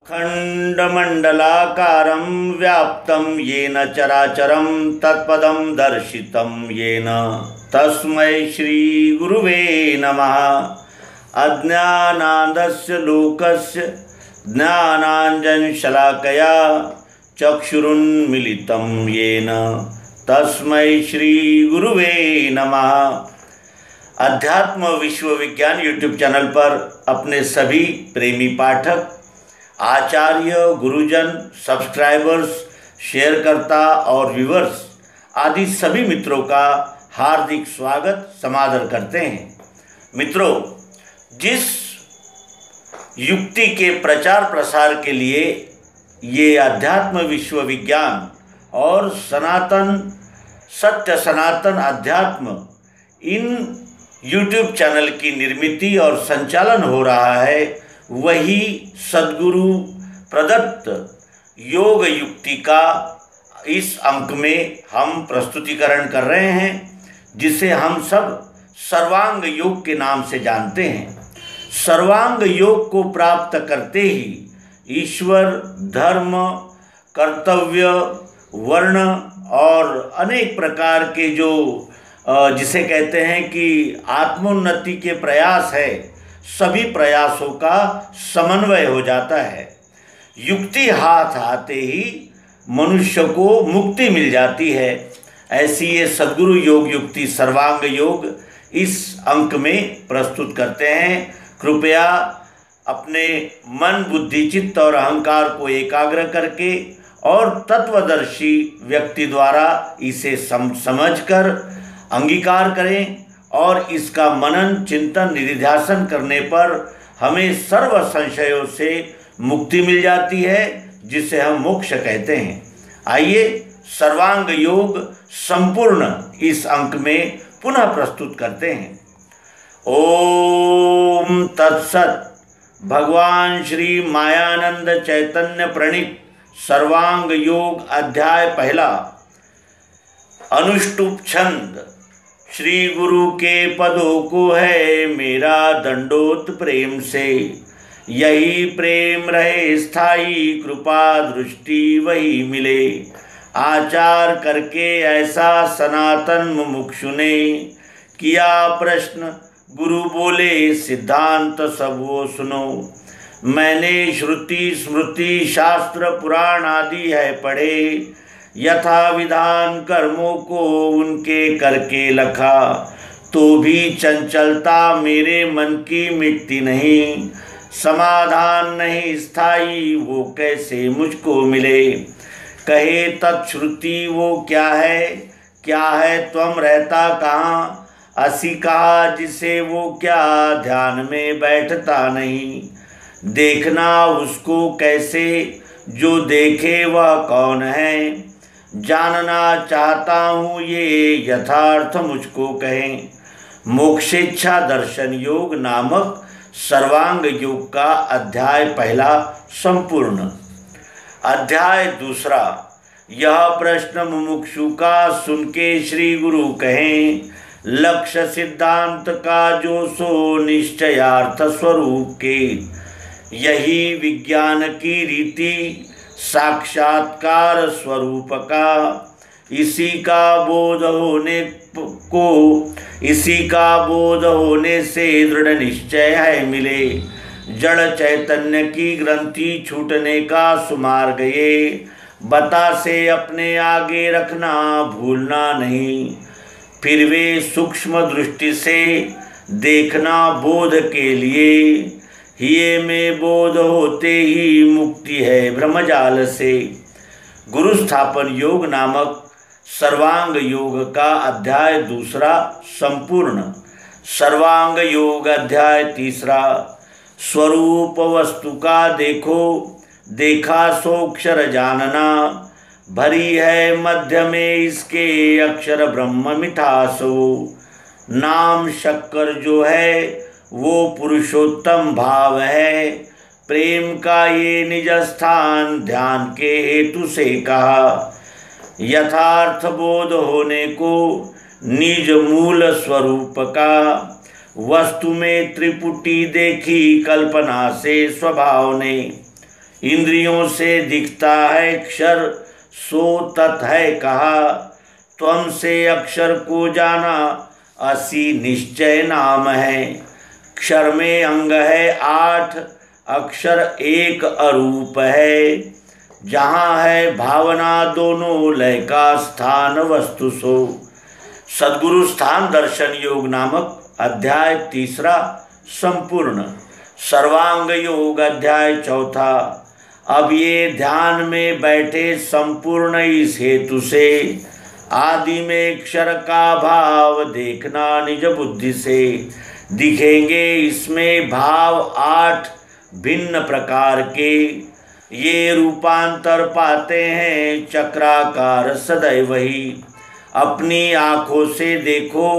खंडमंडलाकारं व्याप्तं येन चराचरं तत्पदं दर्शितं येन तस्मै श्री गुरुवे नमः। अज्ञानान्दस्य लोकस्य ज्ञानाञ्जनशलाकया चक्षुरुन्मीलितं येन तस्मै श्री गुरुवे नमः। अध्यात्म विश्व विज्ञान यूट्यूब चैनल पर अपने सभी प्रेमी पाठक, आचार्य, गुरुजन, सब्सक्राइबर्स, शेयरकर्ता और व्यूवर्स आदि सभी मित्रों का हार्दिक स्वागत समादर करते हैं। मित्रों, जिस युक्ति के प्रचार प्रसार के लिए ये अध्यात्म विश्व विज्ञान और सत्य सनातन अध्यात्म इन यूट्यूब चैनल की निर्मिति और संचालन हो रहा है, वही सद्गुरु प्रदत्त योग युक्ति का इस अंक में हम प्रस्तुतिकरण कर रहे हैं, जिसे हम सब सर्वांग योग के नाम से जानते हैं। सर्वांग योग को प्राप्त करते ही ईश्वर, धर्म, कर्तव्य, वर्ण और अनेक प्रकार के जो जिसे कहते हैं कि आत्मोन्नति के प्रयास है, सभी प्रयासों का समन्वय हो जाता है। युक्ति हाथ आते ही मनुष्य को मुक्ति मिल जाती है। ऐसी ये सद्गुरु योग युक्ति सर्वांग योग इस अंक में प्रस्तुत करते हैं। कृपया अपने मन, बुद्धि, चित्त और अहंकार को एकाग्र करके और तत्वदर्शी व्यक्ति द्वारा इसे समझकर अंगीकार करें और इसका मनन, चिंतन, निधिध्यासन करने पर हमें सर्व संशयों से मुक्ति मिल जाती है, जिसे हम मोक्ष कहते हैं। आइए सर्वांग योग संपूर्ण इस अंक में पुनः प्रस्तुत करते हैं। ओम तत्सत। भगवान श्री मायानंद चैतन्य प्रणीत सर्वांग योग अध्याय पहला। अनुष्टुप छंद। श्री गुरु के पदों को है मेरा दंडोत प्रेम से, यही प्रेम रहे स्थाई, कृपा दृष्टि वही मिले। आचार करके ऐसा सनातन मुमुक्षु ने किया प्रश्न, गुरु बोले सिद्धांत सब वो सुनो। मैंने श्रुति स्मृति शास्त्र पुराण आदि है पढ़े, यथा विधान कर्मों को उनके करके लखा, तो भी चंचलता मेरे मन की मिटती नहीं। समाधान नहीं स्थाई वो कैसे मुझको मिले। कहे तत्श्रुति वो क्या है त्वम रहता कहाँ। असी कहा जिसे वो क्या ध्यान में बैठता नहीं। देखना उसको कैसे जो देखे वह कौन है। जानना चाहता हूँ ये यथार्थ मुझको कहें। मोक्षेच्छा दर्शन योग नामक सर्वांग योग का अध्याय पहला संपूर्ण। अध्याय दूसरा। यह प्रश्न मुमुक्षु का सुन के श्री गुरु कहें, लक्ष्य सिद्धांत का जो सो निश्चयार्थ स्वरूप के। यही विज्ञान की रीति साक्षात्कार स्वरूप का। इसी का बोध होने से दृढ़ निश्चय है मिले। जड़ चैतन्य की ग्रंथि छूटने का सुमार गए। बता से अपने आगे रखना भूलना नहीं। फिर वे सूक्ष्म दृष्टि से देखना बोध के लिए। हिये में बोध होते ही मुक्ति है ब्रह्मजाल से। गुरु स्थापन योग नामक सर्वांग योग का अध्याय दूसरा संपूर्ण। सर्वांग योग अध्याय तीसरा। स्वरूप वस्तु का देखा सोक्षर जानना। भरी है मध्य में इसके अक्षर ब्रह्म मिठासो। नाम शक्कर जो है वो पुरुषोत्तम भाव है। प्रेम का ये निज स्थान ध्यान के हेतु से कहा। यथार्थ बोध होने को निज मूल स्वरूप का। वस्तु में त्रिपुटी देखी कल्पना से स्वभाव ने। इंद्रियों से दिखता है क्षर, सो तत् है कहा। त्वम से अक्षर को जाना, असी निश्चय नाम है। क्षर में अंग है 8, अक्षर एक अरूप है। जहाँ है भावना दोनों, लय का स्थान वस्तु सो। सद्गुरु स्थान दर्शन योग नामक अध्याय 3 संपूर्ण। सर्वांग योग अध्याय 4। अब ये ध्यान में बैठे संपूर्ण इस हेतु से, आदि में अक्षर का भाव देखना निज बुद्धि से। दिखेंगे इसमें भाव 8 भिन्न प्रकार के, ये रूपांतर पाते हैं चक्राकार सदैव ही। अपनी आँखों से देखो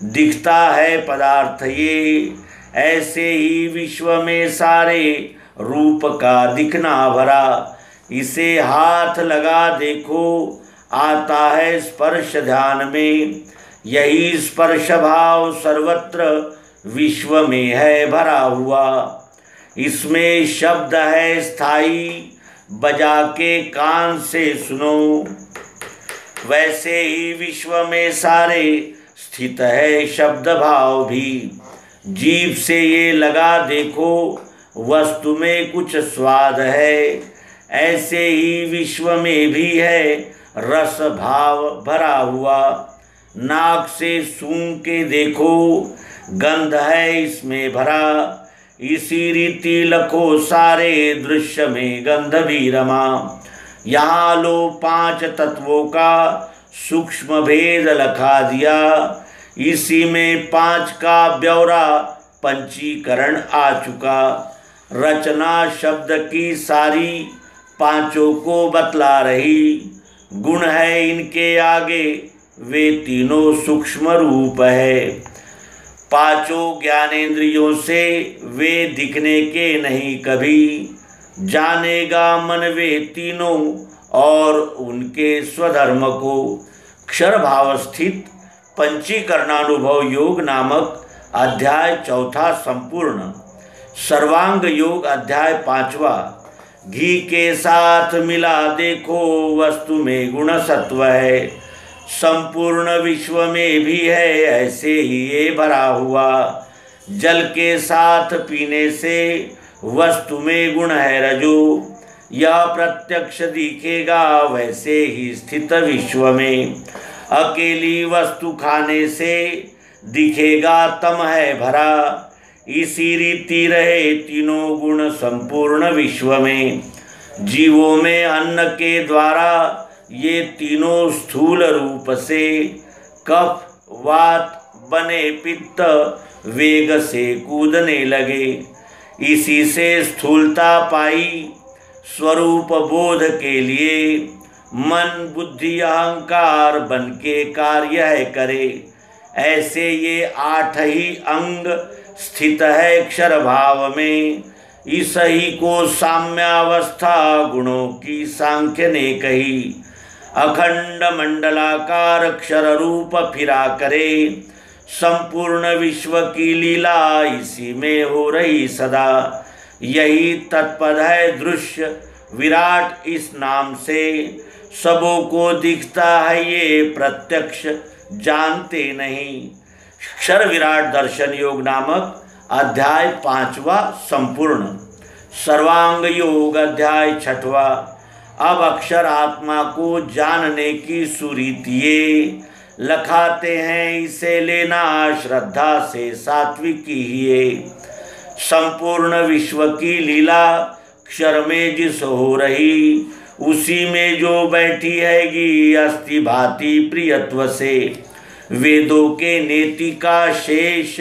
दिखता है पदार्थ ये, ऐसे ही विश्व में सारे रूप का दिखना भरा। इसे हाथ लगा देखो आता है स्पर्श ध्यान में, यही स्पर्श भाव सर्वत्र विश्व में है भरा हुआ। इसमें शब्द है स्थायी, बजा के कान से सुनो। वैसे ही विश्व में सारे स्थित है शब्द भाव भी। जीभ से ये लगा देखो वस्तु में कुछ स्वाद है, ऐसे ही विश्व में भी है रस भाव भरा हुआ। नाक से सूंघ के देखो गंध है इसमें भरा, इसी रीति लखो सारे दृश्य में गंध भी रमा। यहाँ लो 5 तत्वों का सूक्ष्म भेद लखा दिया, इसी में 5 का ब्यौरा पंचीकरण आ चुका। रचना शब्द की सारी 5 को बतला रही, गुण है इनके आगे वे तीनों सूक्ष्म रूप है। 5 ज्ञानेंद्रियों से वे दिखने के नहीं कभी, जानेगा मन वे तीनों और उनके स्वधर्म को। क्षर भाव स्थित पंचीकरणानुभव योग नामक अध्याय 4 संपूर्ण। सर्वांग योग अध्याय 5। घी के साथ मिला देखो वस्तु में गुण सत्व है, संपूर्ण विश्व में भी है ऐसे ही ये भरा हुआ। जल के साथ पीने से वस्तु में गुण है रजो, यह प्रत्यक्ष दिखेगा वैसे ही स्थित विश्व में। अकेली वस्तु खाने से दिखेगा तम है भरा, इसी रीति रहे तीनों गुण संपूर्ण विश्व में। जीवों में अन्न के द्वारा ये तीनों स्थूल रूप से कफ वात बने पित्त वेग से कूदने लगे, इसी से स्थूलता पाई। स्वरूप बोध के लिए मन बुद्धि अहंकार बन के कार्य है करे, ऐसे ये 8 ही अंग स्थित है अक्षर भाव में। इस ही को साम्यावस्था गुणों की सांख्य ने कही। अखंड मंडलाकार अक्षर रूप फिरा करे, संपूर्ण विश्व की लीला इसी में हो रही सदा। यही तत्पद है दृश्य विराट इस नाम से, सबों को दिखता है ये प्रत्यक्ष जानते नहीं। क्षर विराट दर्शन योग नामक अध्याय 5 संपूर्ण। सर्वांग योग अध्याय 6। अब अक्षर आत्मा को जानने की सुरीतिये लखाते हैं, इसे लेना श्रद्धा से सात्विकी ही। संपूर्ण विश्व की लीला क्षर में जिस हो रही, उसी में जो बैठी हैगी अस्थि भांति प्रियत्व से। वेदों के नेति का शेष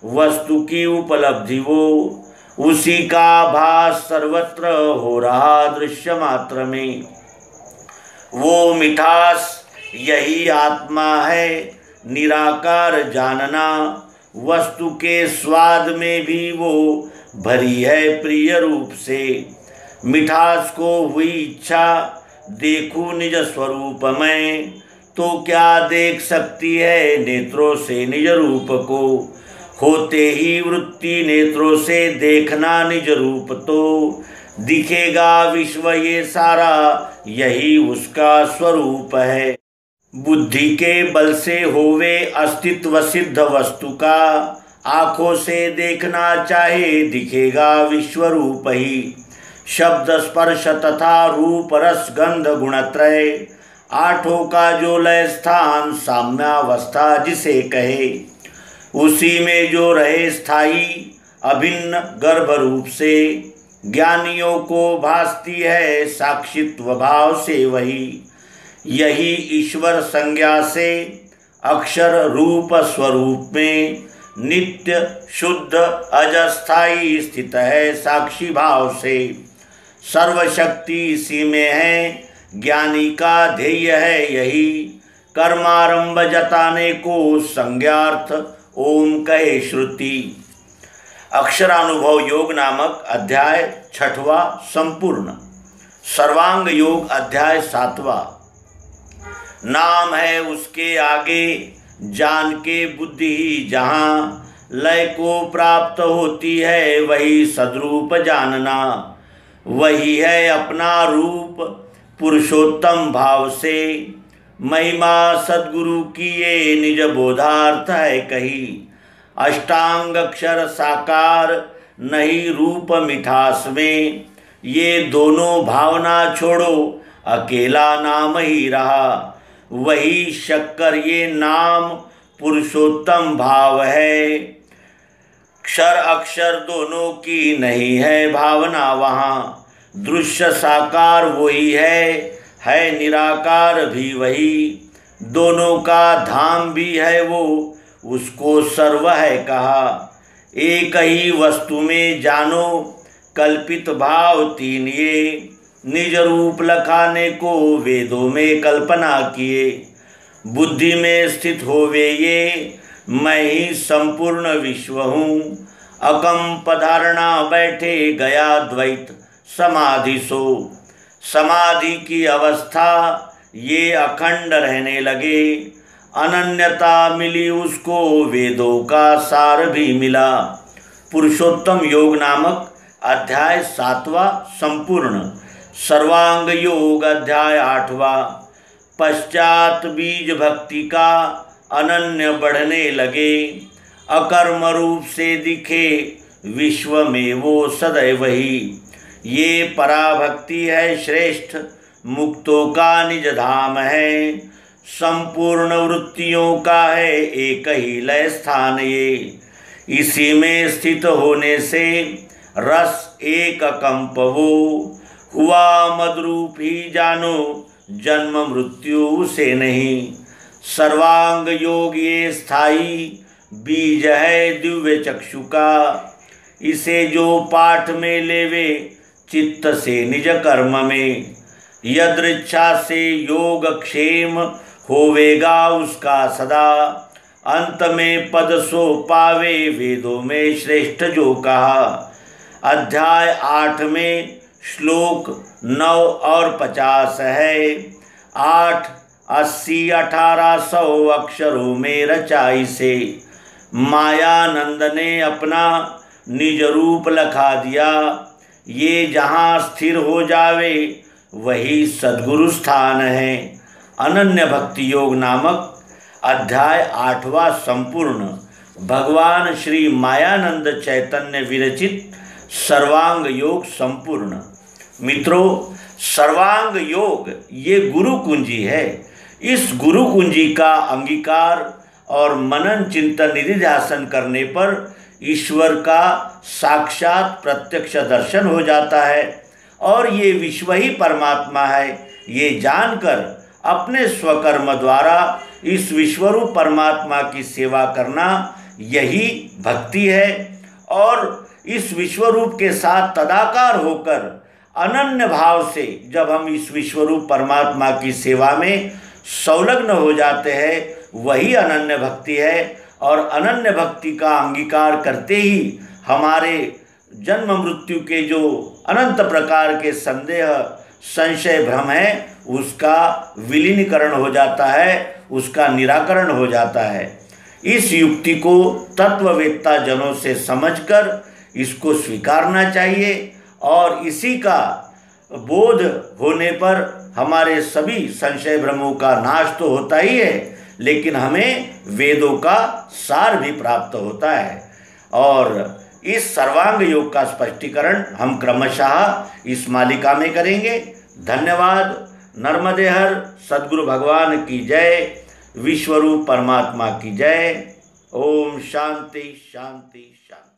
वस्तु की उपलब्धि वो, उसी का भास सर्वत्र हो रहा दृश्य मात्र में। वो मिठास यही आत्मा है निराकार जानना, वस्तु के स्वाद में भी वो भरी है प्रिय रूप से। मिठास को हुई इच्छा देखूं निज स्वरूप में, तो क्या देख सकती है नेत्रों से निज रूप को। होते ही वृत्ति नेत्रों से देखना निज रूप, तो दिखेगा विश्व ये सारा, यही उसका स्वरूप है। बुद्धि के बल से होवे अस्तित्व सिद्ध वस्तु का, आँखों से देखना चाहे दिखेगा विश्व रूप ही। शब्द स्पर्श तथा रूप रस गंध गुणत्रय, आठों का जो लय स्थान साम्यावस्था जिसे कहे। उसी में जो रहे स्थायी अभिन्न गर्भ रूप से, ज्ञानियों को भासती है साक्षित्व भाव से वही। यही ईश्वर संज्ञा से अक्षर रूप स्वरूप में, नित्य शुद्ध अजस्थाई स्थित है साक्षी भाव से। सर्वशक्ति इसी में है, ज्ञानी का ध्येय है यही। कर्मारंभ जताने को संज्ञार्थ ओम कहे श्रुति। अक्षरानुभव योग नामक अध्याय 6वां संपूर्ण। सर्वांग योग अध्याय 7वां। नाम है उसके आगे जान के बुद्धि ही जहाँ, लय को प्राप्त होती है वही सद्रूप जानना। वही है अपना रूप पुरुषोत्तम भाव से, महिमा सद्गुरु की ये निज बोधार्थ है कही। अष्टांग अक्षर साकार नहीं रूप मिठास में, ये दोनों भावना छोड़ो अकेला नाम ही रहा। वही शक्कर ये नाम पुरुषोत्तम भाव है, क्षर अक्षर दोनों की नहीं है भावना वहाँ। दृश्य साकार वही है निराकार भी वही। दोनों का धाम भी है वो, उसको सर्व है कहा। एक ही वस्तु में जानो कल्पित भाव तीन ये, निज रूप लखाने को वेदों में कल्पना किए। बुद्धि में स्थित होवे ये, मैं ही संपूर्ण विश्व हूँ। अकंप धारणा बैठे गया द्वैत समाधि सो। समाधि की अवस्था ये अखंड रहने लगे। अनन्यता मिली उसको, वेदों का सार भी मिला। पुरुषोत्तम योग नामक अध्याय 7वां संपूर्ण। सर्वांग योग अध्याय 8वां। पश्चात बीज भक्ति का अनन्य बढ़ने लगे। अकर्म रूप से दिखे विश्व में वो सदैव ही। ये पराभक्ति है श्रेष्ठ, मुक्तों का निज धाम है। संपूर्ण वृत्तियों का है एक ही लय स्थान ये। इसी में स्थित होने से रस एक कंप वो। हुआ मदरूप ही जानो जन्म मृत्यु से नहीं। सर्वांग योग ये स्थाई बीज है दिव्य चक्षु का। इसे जो पाठ में लेवे चित्त से निज कर्म में। यदृच्छा से योग क्षेम होवेगा उसका सदा। अंत में पद सो पावे वेदों में श्रेष्ठ जो कहा। अध्याय 8 में श्लोक 9 और 50 है। 8, 80, 1800 अक्षरों में रचाई से मायानंद ने अपना निज रूप लखा दिया। ये जहाँ स्थिर हो जावे वही सद्गुरु स्थान है। अनन्य भक्ति योग नामक अध्याय 8वां संपूर्ण। भगवान श्री मायानंद चैतन्य विरचित सर्वांग योग संपूर्ण। मित्रों, सर्वांग योग ये गुरु कुंजी है। इस गुरु कुंजी का अंगीकार और मनन चिंतन निधिध्यासन करने पर ईश्वर का साक्षात प्रत्यक्ष दर्शन हो जाता है और ये विश्व ही परमात्मा है ये जानकर अपने स्वकर्म द्वारा इस विश्वरूप परमात्मा की सेवा करना यही भक्ति है। और इस विश्वरूप के साथ तदाकार होकर अनन्य भाव से जब हम इस विश्वरूप परमात्मा की सेवा में संलग्न हो जाते हैं वही अनन्य भक्ति है। और अनन्य भक्ति का अंगीकार करते ही हमारे जन्म मृत्यु के जो अनंत प्रकार के संदेह संशय भ्रम है उसका विलीनीकरण हो जाता है, उसका निराकरण हो जाता है। इस युक्ति को तत्ववेत्ता जनों से समझकर इसको स्वीकारना चाहिए और इसी का बोध होने पर हमारे सभी संशय भ्रमों का नाश तो होता ही है, लेकिन हमें वेदों का सार भी प्राप्त होता है। और इस सर्वांग योग का स्पष्टीकरण हम क्रमशः इस मालिका में करेंगे। धन्यवाद। नर्मदे हर। सद्गुरु भगवान की जय। विश्वरूप परमात्मा की जय। ओम शांति शांति शांति।